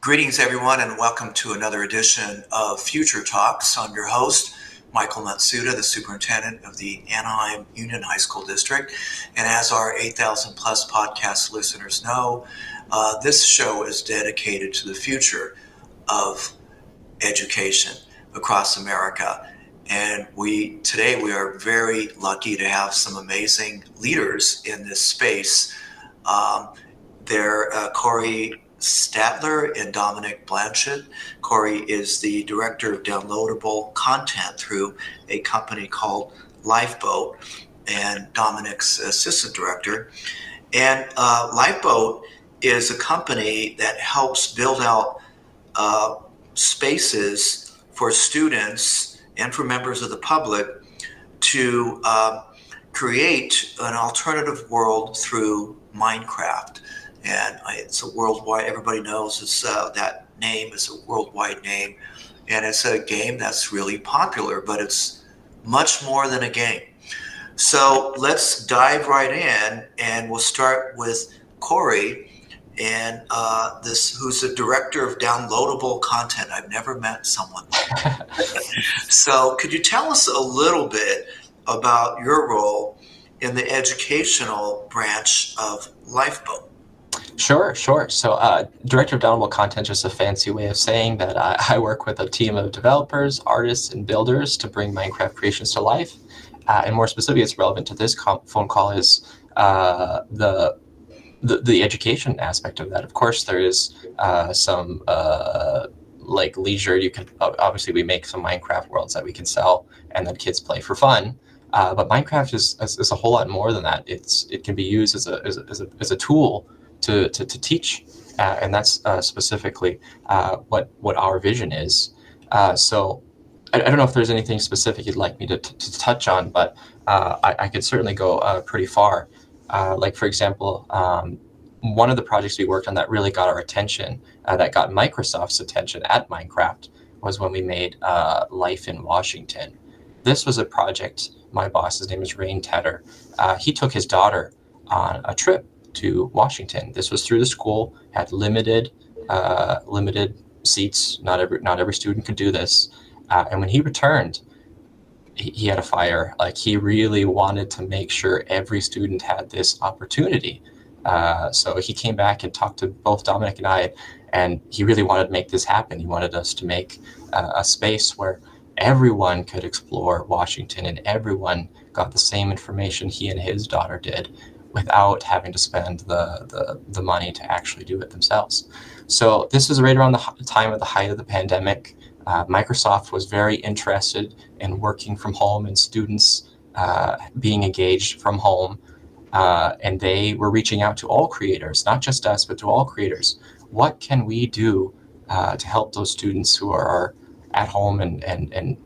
Greetings, everyone, and welcome to another edition of Future Talks. I'm your host, Michael Matsuda, the superintendent of the Anaheim Union High School District. And as our 8,000 plus podcast listeners know, this show is dedicated to the future of education across America. And today we are very lucky to have some amazing leaders in this space. They're Cory Stadther and Dominik Blanchet. Cory is the director of downloadable content through a company called Lifeboat, and Dominik's assistant director. And Lifeboat is a company that helps build out spaces for students and for members of the public to create an alternative world through Minecraft. And it's a worldwide, everybody knows that name is a worldwide name. And it's a game that's really popular, but it's much more than a game. So let's dive right in, and we'll start with Cory, and who's the director of downloadable content. I've never met someone like that. So could you tell us a little bit about your role in the educational branch of Lifeboat? Sure. So director of downloadable content is just a fancy way of saying that I work with a team of developers, artists, and builders to bring Minecraft creations to life. And more specifically, it's relevant to this phone call is the education aspect of that. Of course, there is some like leisure. You can obviously we make some Minecraft worlds that we can sell and that kids play for fun. But Minecraft is a whole lot more than that. It can be used as a tool to teach, and that's specifically what our vision is. So I don't know if there's anything specific you'd like me to touch on, but I could certainly go pretty far. Like, for example, one of the projects we worked on that really got our attention, that got Microsoft's attention at Minecraft, was when we made Life in Washington. This was a project, my boss's name is Tadder. He took his daughter on a trip to Washington. This was through the school, had limited seats. Not every student could do this. And when he returned, he had a fire. Like, he really wanted to make sure every student had this opportunity. So he came back and talked to both Dominik and I, and he really wanted to make this happen. He wanted us to make a space where everyone could explore Washington and everyone got the same information he and his daughter did without having to spend the money to actually do it themselves. So this was right around the time of the height of the pandemic. Microsoft was very interested in working from home and students being engaged from home. And they were reaching out to all creators, not just us, but to all creators. What can we do to help those students who are at home, and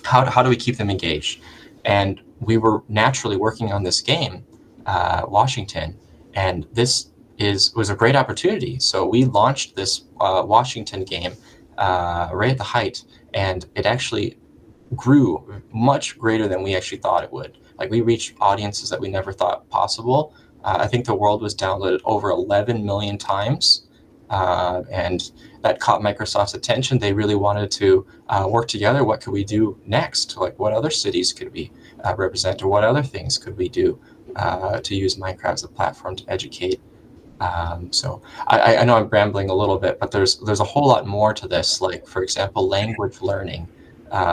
how do we keep them engaged? And we were naturally working on this game, Washington, and this was a great opportunity. So we launched this Washington game right at the height, and it actually grew much greater than we actually thought it would. Like, we reached audiences that we never thought possible. I think the world was downloaded over 11 million times, and that caught Microsoft's attention. They really wanted to work together. What could we do next? Like, what other cities could we represent, or what other things could we do to use Minecraft as a platform to educate? So I know I'm rambling a little bit, but there's a whole lot more to this. Like, for example, language learning.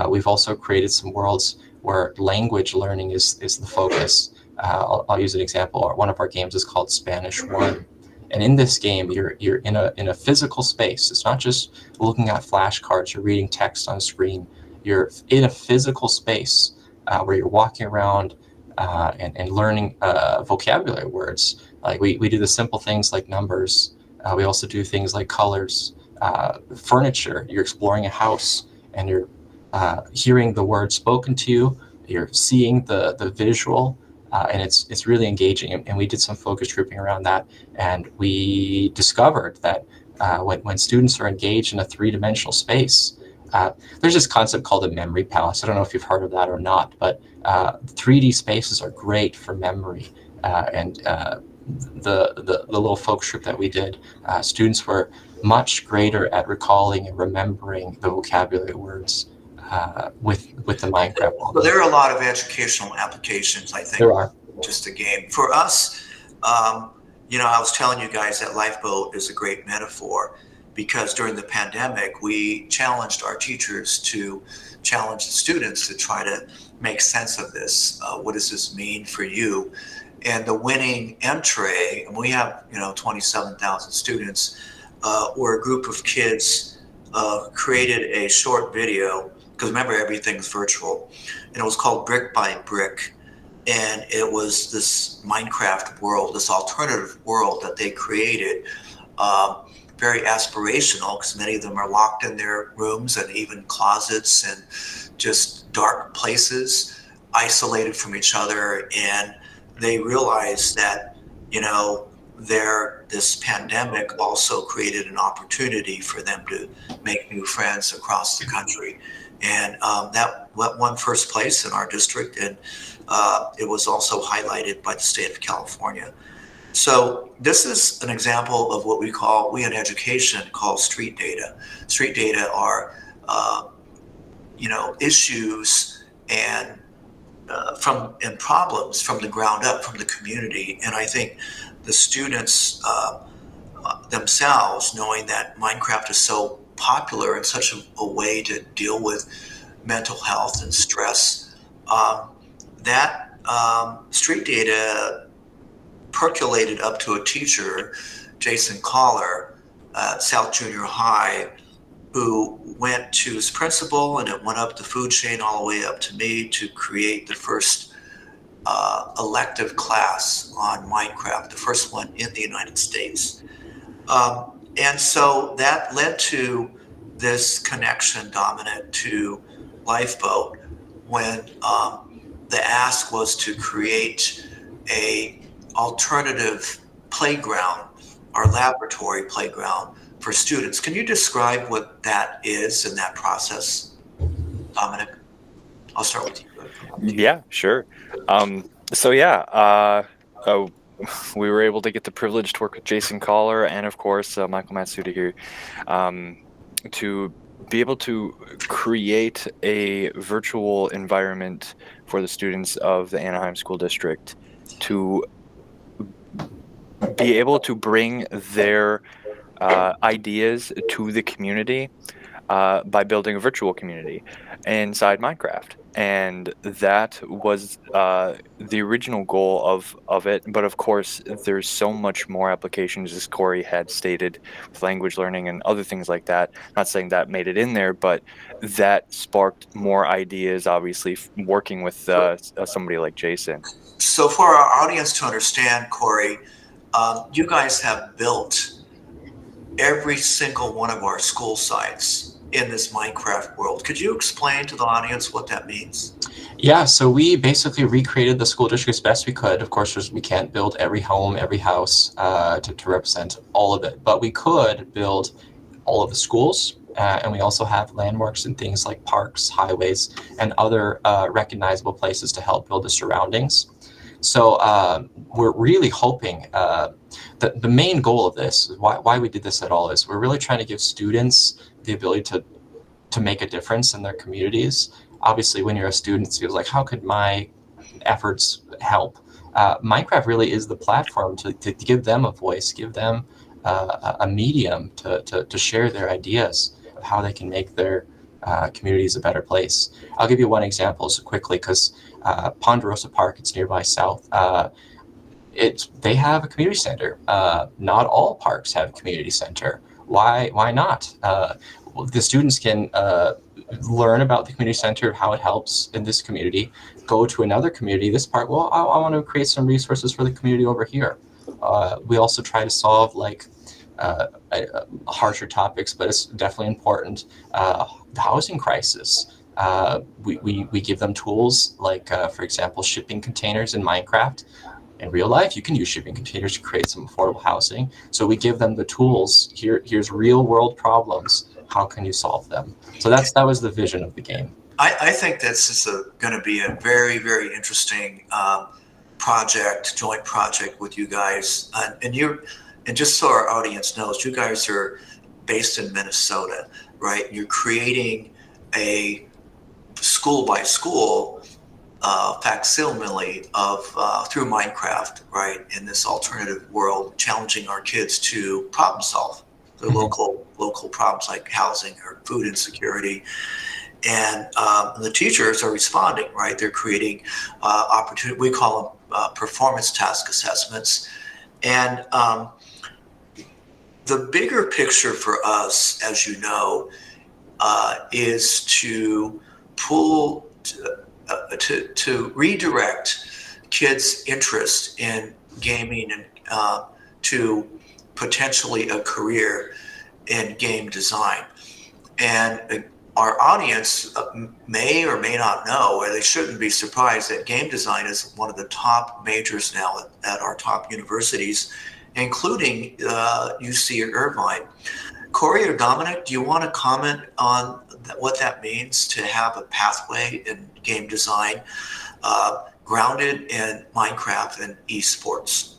We've also created some worlds where language learning is the focus. I'll use an example. One of our games is called Spanish 1. And in this game, you're in a physical space. It's not just looking at flashcards, you're reading text on screen. You're in a physical space where you're walking around and learning vocabulary words. Like, we do the simple things like numbers. We also do things like colors, furniture. You're exploring a house and you're hearing the words spoken to you. You're seeing the visual, and it's really engaging. And we did some focus grouping around that, and we discovered that when students are engaged in a three-dimensional space, there's this concept called a memory palace. I don't know if you've heard of that or not, but 3D spaces are great for memory. And the little focus group that we did, students were much greater at recalling and remembering the vocabulary words with the Minecraft So model. there are a lot of educational applications, I think. There are. Just a game. For us, I was telling you guys that lifeboat is a great metaphor because during the pandemic, we challenged our teachers to challenge the students to try to make sense of this. What does this mean for you? And the winning entry, and we have 27,000 students, where a group of kids created a short video, because remember everything's virtual, and it was called Brick by Brick. And it was this Minecraft world, this alternative world that they created, very aspirational because many of them are locked in their rooms and even closets and just dark places, isolated from each other. And they realized that, this pandemic also created an opportunity for them to make new friends across the country. And that won first place in our district, and it was also highlighted by the state of California. So this is an example of what we in education call street data. Street data are, issues and problems from the ground up, from the community. And I think the students themselves, knowing that Minecraft is so popular and such a way to deal with mental health and stress, that street data percolated up to a teacher, Jason Collar, at South Junior High, who went to his principal, and it went up the food chain all the way up to me to create the first elective class on Minecraft, the first one in the United States. And so that led to this connection, Dominik, to Lifeboat, when the ask was to create a alternative playground, our laboratory playground for students. Can you describe what that is in that process, Dominik? I'll start with you. Yeah, sure. We were able to get the privilege to work with Jason Collar and, of course, Michael Matsuda here, to be able to create a virtual environment for the students of the Anaheim School District to be able to bring their ideas to the community by building a virtual community inside Minecraft. And that was the original goal of it. But of course, there's so much more applications, as Cory had stated, with language learning and other things like that. Not saying that made it in there, but that sparked more ideas, obviously, working with somebody like Jason. So for our audience to understand, Cory, you guys have built every single one of our school sites in this Minecraft world. Could you explain to the audience what that means? Yeah, so we basically recreated the school district as best we could. Of course, we can't build every home, every house to represent all of it, but we could build all of the schools. And we also have landmarks and things like parks, highways, and other recognizable places to help build the surroundings. So we're really hoping that the main goal of this, why we did this at all, is we're really trying to give students the ability to make a difference in their communities. Obviously, when you're a student, it feels like, how could my efforts help? Minecraft really is the platform to give them a voice, give them a medium to share their ideas of how they can make their communities a better place. I'll give you one example so quickly, because Ponderosa Park, it's nearby south. They have a community center. Not all parks have a community center. Why not? The students can learn about the community center, how it helps in this community, go to another community, this park, well, I want to create some resources for the community over here. We also try to solve harsher topics, but it's definitely important. The housing crisis. We give them tools like, for example, shipping containers in Minecraft. In real life, you can use shipping containers to create some affordable housing. So we give them the tools. Here's real world problems. How can you solve them? So that was the vision of the game. I think this is going to be a very, very interesting joint project with you guys. And just so our audience knows, you guys are based in Minnesota, right? You're creating a school by school facsimile of through Minecraft, right? In this alternative world, challenging our kids to problem solve the local problems like housing or food insecurity. And the teachers are responding, right? They're creating opportunity. We call them performance task assessments. And the bigger picture for us, as you know, is to pull to redirect kids' interest in gaming and to potentially a career in game design. And our audience may or may not know, or they shouldn't be surprised, that game design is one of the top majors now at our top universities, including UC Irvine. Cory or Dominik, do you want to comment on what that means to have a pathway in game design grounded in Minecraft and esports?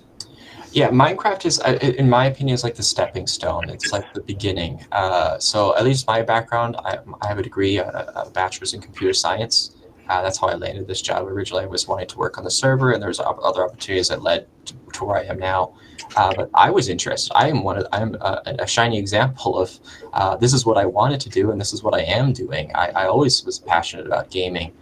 Yeah, Minecraft is, in my opinion, is like the stepping stone. It's like the beginning. So at least my background, I have a degree, a bachelor's in computer science. That's how I landed this job. Originally, I was wanting to work on the server, and there's other opportunities that led to where I am now. But I was interested. I'm a shiny example of this is what I wanted to do, and this is what I am doing. I always was passionate about gaming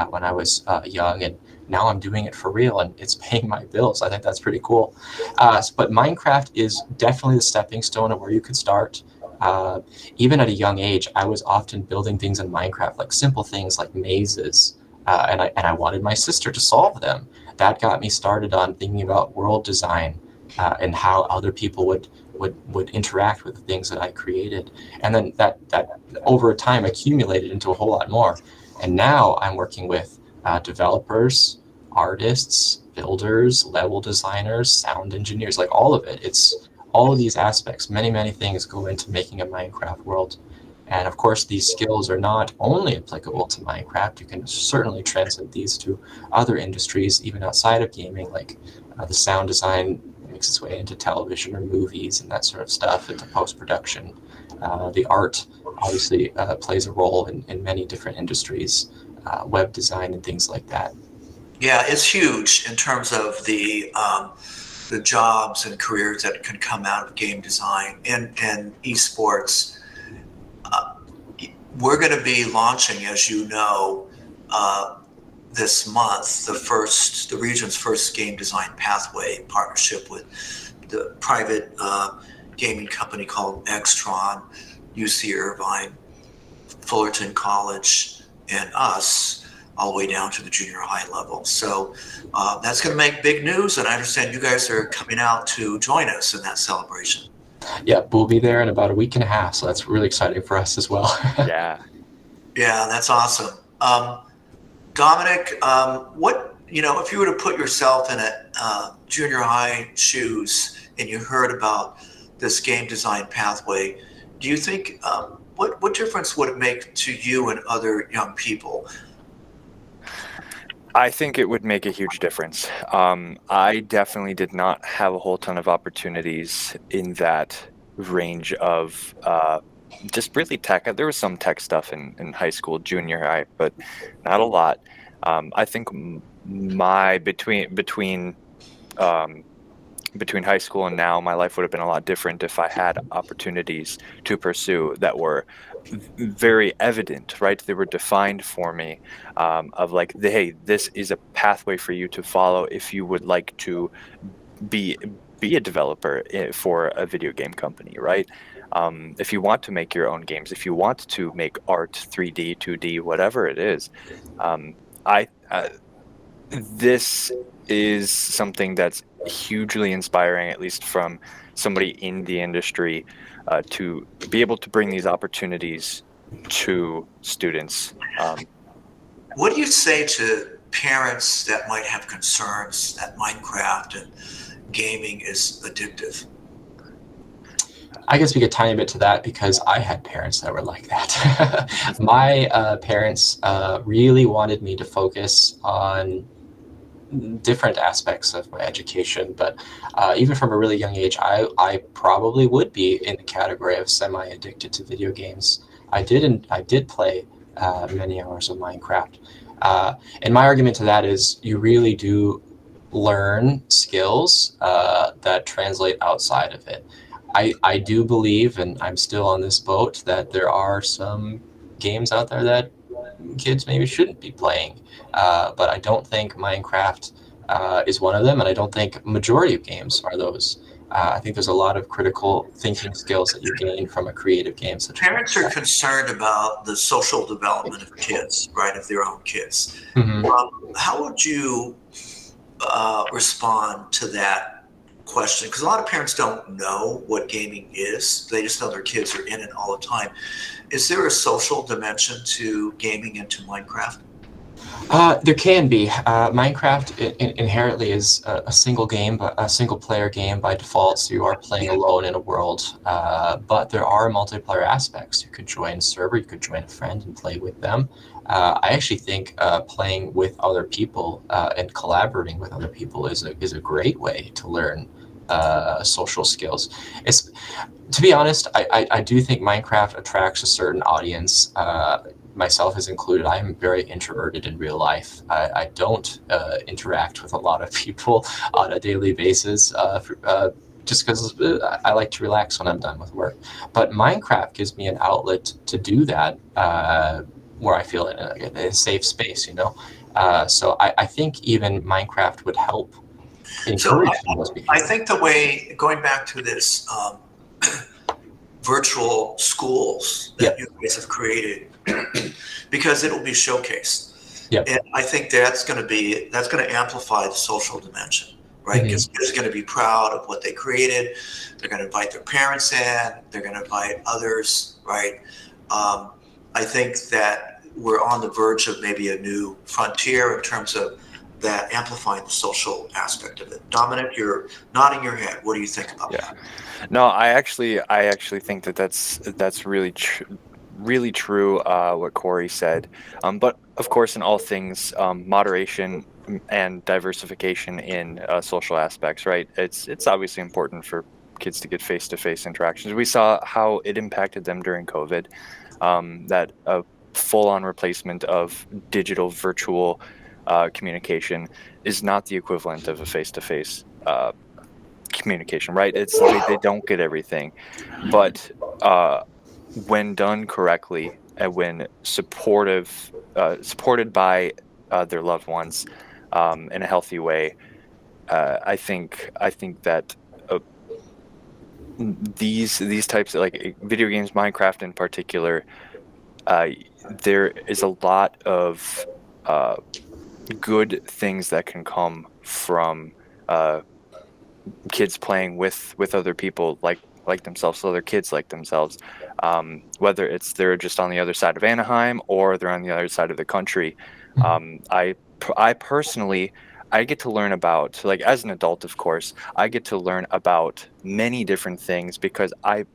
when I was young, and now I'm doing it for real, and it's paying my bills. I think that's pretty cool. But Minecraft is definitely the stepping stone of where you could start. Even at a young age, I was often building things in Minecraft, like simple things like mazes, and I wanted my sister to solve them. That got me started on thinking about world design and how other people would interact with the things that I created. And then that over time accumulated into a whole lot more. And now I'm working with developers, artists, builders, level designers, sound engineers, like all of it. It's all of these aspects. Many things go into making a Minecraft world. And of course, these skills are not only applicable to Minecraft. You can certainly translate these to other industries, even outside of gaming, like the sound design makes its way into television or movies and that sort of stuff, into post-production. The art obviously plays a role in many different industries, web design and things like that. Yeah, it's huge in terms of the jobs and careers that can come out of game design and esports. We're going to be launching, as you know, this month, the region's first game design pathway partnership with the private gaming company called Extron, UC Irvine, Fullerton College, and us, all the way down to the junior high level. So that's going to make big news, and I understand you guys are coming out to join us in that celebration. Yeah, we'll be there in about a week and a half, so that's really exciting for us as well. Yeah, that's awesome. Dominik, what, if you were to put yourself in a junior high shoes and you heard about this game design pathway, do you think what difference would it make to you and other young people? I think it would make a huge difference. I definitely did not have a whole ton of opportunities in that range of just really tech. There was some tech stuff in high school, junior high, but not a lot. I think between high school and now, my life would have been a lot different if I had opportunities to pursue that were very evident, right? They were defined for me, of like, hey, this is a pathway for you to follow if you would like to be a developer for a video game company, right? If you want to make your own games, if you want to make art, 3D, 2D, whatever it is, this is something that's hugely inspiring, at least from somebody in the industry, to be able to bring these opportunities to students. What do you say to parents that might have concerns that Minecraft and gaming is addictive? I guess we get a tiny bit to that because I had parents that were like that. My parents really wanted me to focus on different aspects of my education, but even from a really young age, I probably would be in the category of semi-addicted to video games. I did play many hours of Minecraft. And my argument to that is you really do learn skills that translate outside of it. I do believe, and I'm still on this boat, that there are some games out there that kids maybe shouldn't be playing. But I don't think Minecraft is one of them, and I don't think majority of games are those. I think there's a lot of critical thinking skills that you gain from a creative game such as Parents are concerned about the social development of kids, right, of their own kids. Mhm. How would you respond to that question? Because a lot of parents don't know what gaming is. They just know their kids are in it all the time. Is there a social dimension to gaming into Minecraft? There can be. Minecraft inherently is a single game, a single player game by default, so you are playing alone in a world. But there are multiplayer aspects. You could join a server, you could join a friend and play with them. I actually think playing with other people and collaborating with other people is a great way to learn social skills. To be honest, I do think Minecraft attracts a certain audience. Myself is included. I am very introverted in real life. I don't interact with a lot of people on a daily basis, just because I like to relax when I'm done with work. But Minecraft gives me an outlet to do that, where I feel in a safe space, you know? So I think even Minecraft would help So encourage those I behaviors. think the way, going back to this virtual schools that you guys have created, because it'll be showcased. Yep. And I think that's going to amplify the social dimension, right? Mhm. Because kids are going to be proud of what they created. They're going to invite their parents in. They're going to invite others, right? I think that we're on the verge of maybe a new frontier in terms of that amplifying the social aspect of it. Dominik, you're nodding your head. What do you think about that? No, I actually think that that's really true. What Cory said, but of course, in all things, moderation and diversification in social aspects, right? It's obviously important for kids to get face-to-face interactions. We saw how it impacted them during COVID. That a full-on replacement of digital virtual communication is not the equivalent of a face-to-face communication, right? They don't get everything, but when done correctly and when supported by their loved ones in a healthy way, I think that these types of like video games, Minecraft in particular, there is a lot of good things that can come from kids playing with other people like themselves, so other kids like themselves, whether it's they're just on the other side of Anaheim or they're on the other side of the country. I personally, I get to learn about, like, as an adult, of course, I get to learn about many different things because I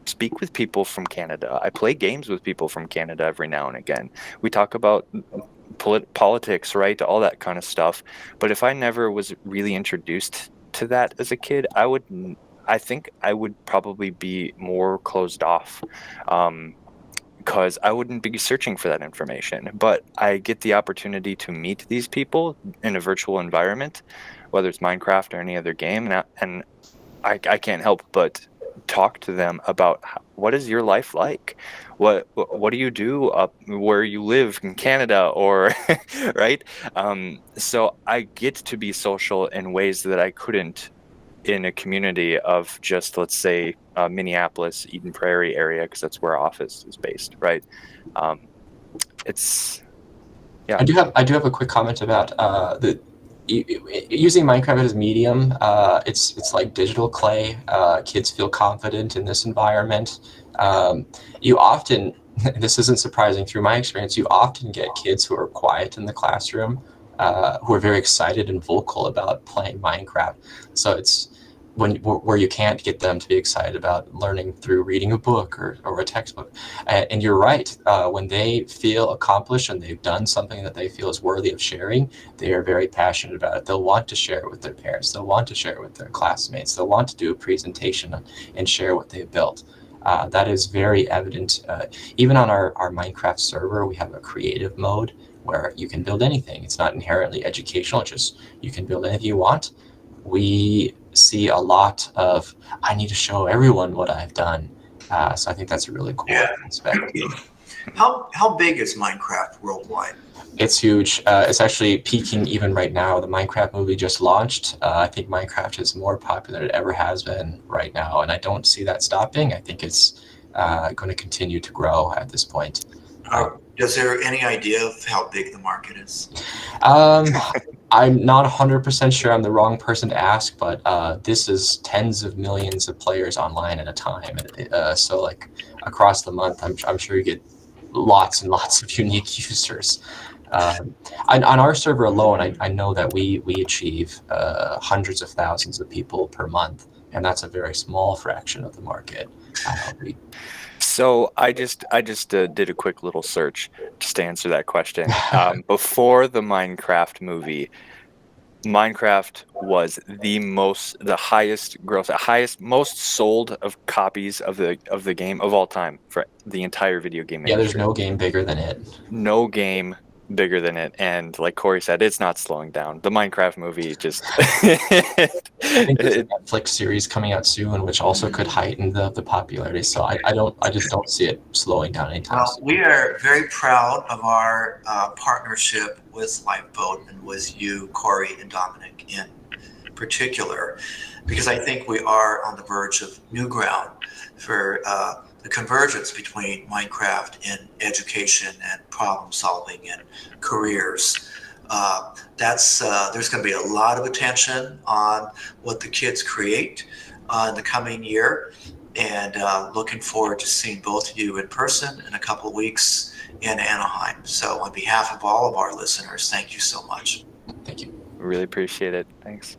speak with people from Canada. I play games with people from Canada every now and again. We talk about politics, right? All that kind of stuff. But if I never was really introduced to that as a kid, I think I would probably be more closed off, because I wouldn't be searching for that information. But I get the opportunity to meet these people in a virtual environment, whether it's Minecraft or any other game, and I can't help but talk to them about what is your life like, what do you do up where you live in Canada, or right. So I get to be social in ways that I couldn't in a community of just, let's say, Minneapolis, Eden Prairie area, because that's where our office is based, right? It's I do have a quick comment about the using Minecraft as a medium. It's like digital clay. Kids feel confident in this environment. You often, this isn't surprising through my experience, you often get kids who are quiet in the classroom, who are very excited and vocal about playing Minecraft. So where you can't get them to be excited about learning through reading a book or a textbook. And you're right. When they feel accomplished and they've done something that they feel is worthy of sharing, they are very passionate about it. They'll want to share it with their parents. They'll want to share it with their classmates. They'll want to do a presentation and share what they've built. That is very evident. Even on our Minecraft server, we have a creative mode where you can build anything. It's not inherently educational. It's just you can build anything you want. We see a lot of, I need to show everyone what I've done. So I think that's a really cool aspect. How big is Minecraft worldwide? It's huge. It's actually peaking even right now. The Minecraft movie just launched. I think Minecraft is more popular than it ever has been right now, and I don't see that stopping. I think it's going to continue to grow at this point. Is there any idea of how big the market is? I'm not 100% sure. I'm the wrong person to ask, but this is tens of millions of players online at a time. So like across the month, I'm sure you get lots and lots of unique users. On our server alone, I know that we achieve hundreds of thousands of people per month, and that's a very small fraction of the market. So I just did a quick little search just to answer that question. Before the Minecraft movie, Minecraft was the highest gross, most sold of copies of the game of all time for the entire video game industry. Yeah, there's no game bigger than it. No game bigger than it, and like Cory said, it's not slowing down. The Minecraft movie just I think there's a Netflix series coming out soon, which also could heighten the popularity. So I just don't see it slowing down anytime soon. We are very proud of our partnership with Lifeboat and with you, Cory and Dominik in particular, because I think we are on the verge of new ground for the convergence between Minecraft and education and problem solving and careers. There's going to be a lot of attention on what the kids create in the coming year, and looking forward to seeing both of you in person in a couple of weeks in Anaheim. So on behalf of all of our listeners, thank you so much. Thank you. Really appreciate it. Thanks.